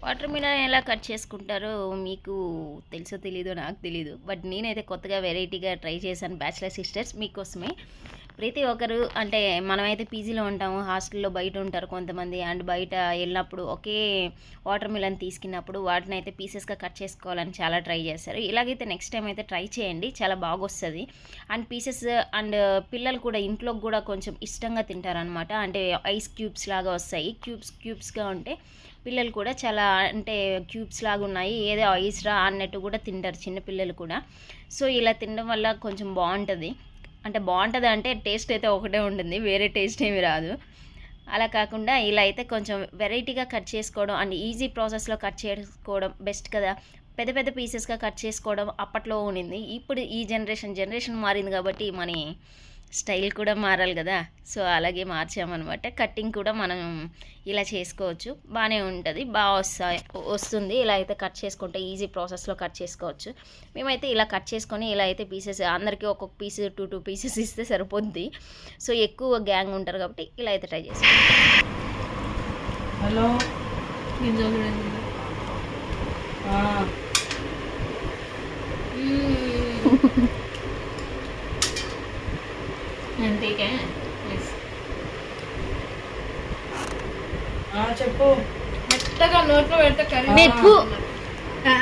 Water melon ఎలా cut చేసుకుంటారో మీకు తెలుసో తెలీదో నాకు తెలీదు. బట్ నేనైతే కొత్తగా వెరైటీగా ట్రై చేశాను బ్యాచిలర్ సిస్టర్స్ మీకోసమే. ప్రతి ఒక్కరు అంటే మనమైతే పీజీలో ఉంటాము, హాస్టల్లో బయట ఉంటారు కొంతమంది. అండ్ బయట వెళ్ళినప్పుడు ఒకే వాటర్ మిలన్ తీసుకున్నప్పుడు వాటిని అయితే పీసెస్గా కట్ చేసుకోవాలని చాలా ట్రై చేస్తారు. ఇలాగైతే నెక్స్ట్ టైం అయితే ట్రై చేయండి, చాలా బాగా వస్తుంది. అండ్ పీసెస్ అండ్ పిల్లలు కూడా ఇంట్లో కూడా కొంచెం ఇష్టంగా తింటారనమాట. అంటే ఐస్ క్యూబ్స్ లాగా వస్తాయి, క్యూబ్స్గా ఉంటే పిల్లలు కూడా చాలా అంటే క్యూబ్స్ లాగా ఉన్నాయి ఏదో ఐస్ రా అన్నట్టు కూడా తింటారు చిన్నపిల్లలు కూడా. సో ఇలా తినడం వల్ల కొంచెం బాగుంటుంది. అంటే టేస్ట్ అయితే ఒకటే ఉంటుంది, వేరే టేస్ట్ ఏమి రాదు. అలా కాకుండా ఇలా అయితే కొంచెం వెరైటీగా కట్ చేసుకోవడం అండ్ ఈజీ ప్రాసెస్లో కట్ చేసుకోవడం బెస్ట్ కదా. పెద్ద పెద్ద పీసెస్గా కట్ చేసుకోవడం అప్పట్లో ఉండింది. ఇప్పుడు ఈ జనరేషన్ మారింది కాబట్టి మన స్టైల్ కూడా మారాలి కదా. సో అలాగే మార్చామన్నమాట. కట్టింగ్ కూడా మనం ఇలా చేసుకోవచ్చు, బాగానే ఉంటుంది, బాగా వస్తుంది. ఇలా అయితే కట్ చేసుకుంటే ఈజీ ప్రాసెస్లో కట్ చేసుకోవచ్చు. మేమైతే ఇలా కట్ చేసుకొని ఇలా అయితే పీసెస్ అందరికీ ఒక్కొక్క పీస్ 2 పీసెస్ ఇస్తే సరిపోద్ది. సో ఎక్కువ గ్యాంగ్ ఉంటారు కాబట్టి ఇలా అయితే ట్రై చేస్తాం. హలో చెప్పు. మెత్తగా నోట్లో పెడితే కర్రీ ఎక్కువ